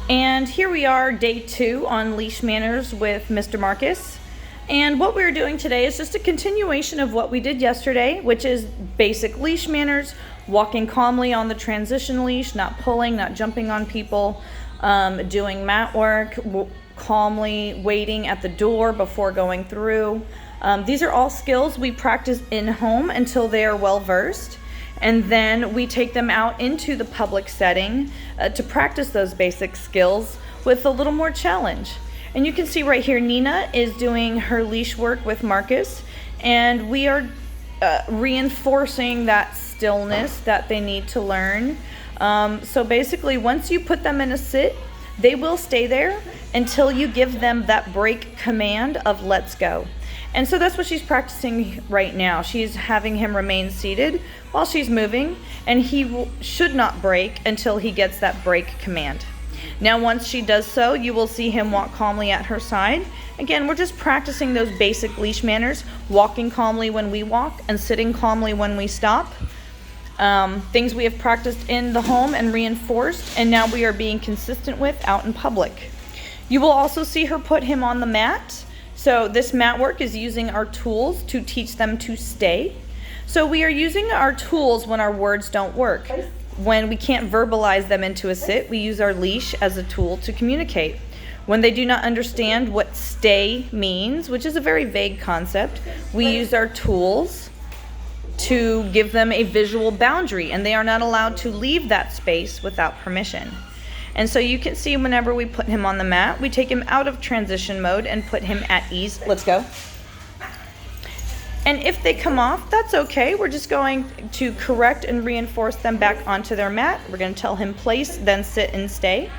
And here we are, day 2 on leash manners with Mr. Marcus. And what we're doing today is just a continuation of what we did yesterday, which is basic leash manners, walking calmly on the transition leash, not pulling, not jumping on people, doing mat work, calmly waiting at the door before going through. These are all skills we practice in home until they are well versed. And then we take them out into the public setting to practice those basic skills with a little more challenge. And you can see right here, Nina is doing her leash work with Marcus, and we are reinforcing that stillness that they need to learn. So basically, once you put them in a sit, they will stay there until you give them that break command of let's go. And so that's what she's practicing right now. She's having him remain seated while she's moving, and he should not break until he gets that break command. Now, once she does so, you will see him walk calmly at her side. Again, we're just practicing those basic leash manners, walking calmly when we walk and sitting calmly when we stop. Things we have practiced in the home and reinforced, and now we are being consistent with out in public. You will also see her put him on the mat. So this mat work is using our tools to teach them to stay. So we are using our tools when our words don't work. When we can't verbalize them into a sit, we use our leash as a tool to communicate. When they do not understand what stay means, which is a very vague concept, we use our tools to give them a visual boundary, and they are not allowed to leave that space without permission. And so you can see whenever we put him on the mat, we take him out of transition mode and put him at ease. Let's go. And if they come off, that's okay. We're just going to correct and reinforce them back onto their mat. We're going to tell him place, then sit and stay.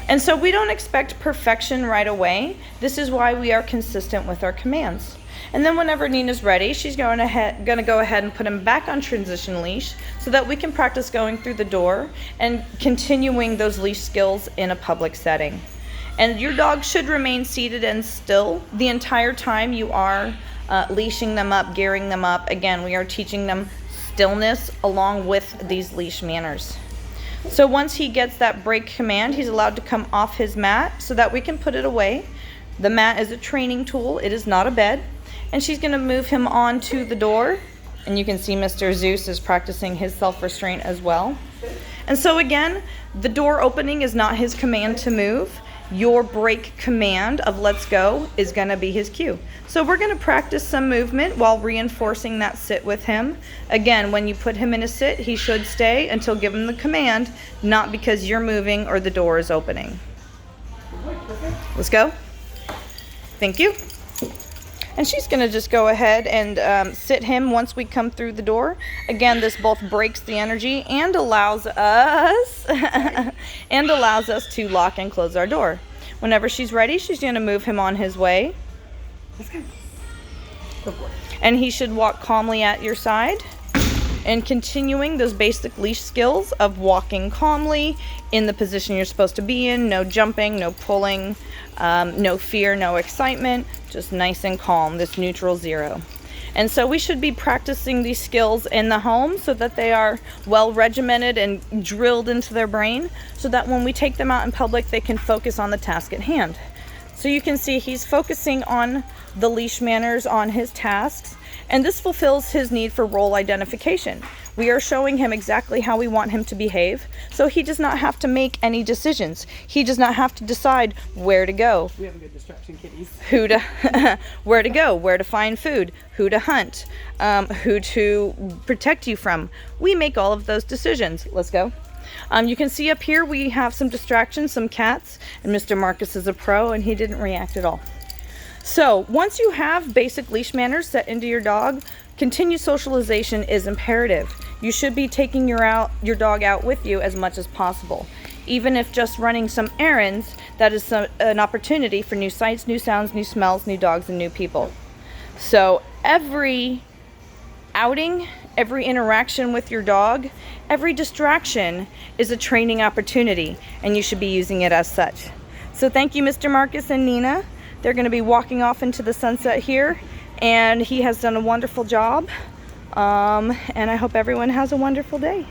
And so we don't expect perfection right away. This is why we are consistent with our commands. And then whenever Nina's ready, she's going to go ahead and put him back on transition leash so that we can practice going through the door and continuing those leash skills in a public setting. And your dog should remain seated and still the entire time you are leashing them up, gearing them up. Again, we are teaching them stillness along with these leash manners. So once he gets that break command, he's allowed to come off his mat so that we can put it away. The mat is a training tool. It is not a bed. And she's going to move him on to the door. And you can see Mr. Zeus is practicing his self-restraint as well. And so again, the door opening is not his command to move. Your break command of let's go is going to be his cue. So we're going to practice some movement while reinforcing that sit with him. Again, when you put him in a sit, he should stay until given the command, not because you're moving or the door is opening. Let's go. Thank you. And she's going to just go ahead and sit him once we come through the door. Again, this both breaks the energy and allows us to lock and close our door. Whenever she's ready, she's going to move him on his way. And he should walk calmly at your side. And continuing those basic leash skills of walking calmly in the position you're supposed to be in, no jumping, no pulling, no fear, no excitement, just nice and calm, this neutral 0. And so we should be practicing these skills in the home so that they are well regimented and drilled into their brain so that when we take them out in public, they can focus on the task at hand. So you can see he's focusing on the leash manners, on his tasks, and this fulfills his need for role identification. We are showing him exactly how we want him to behave, so he does not have to make any decisions. He does not have to decide where to go. We have a good distraction, kitties. Where to go, where to find food, who to hunt, who to protect you from. We make all of those decisions. Let's go. You can see up here we have some distractions, some cats, and Mr. Marcus is a pro and he didn't react at all. So once you have basic leash manners set into your dog, continued socialization is imperative. You should be taking your dog out with you as much as possible. Even if just running some errands, that is an opportunity for new sights, new sounds, new smells, new dogs, and new people. So every outing, every interaction with your dog, every distraction is a training opportunity, and you should be using it as such. So thank you, Mr. Marcus and Nina. They're going to be walking off into the sunset here, and he has done a wonderful job. And I hope everyone has a wonderful day.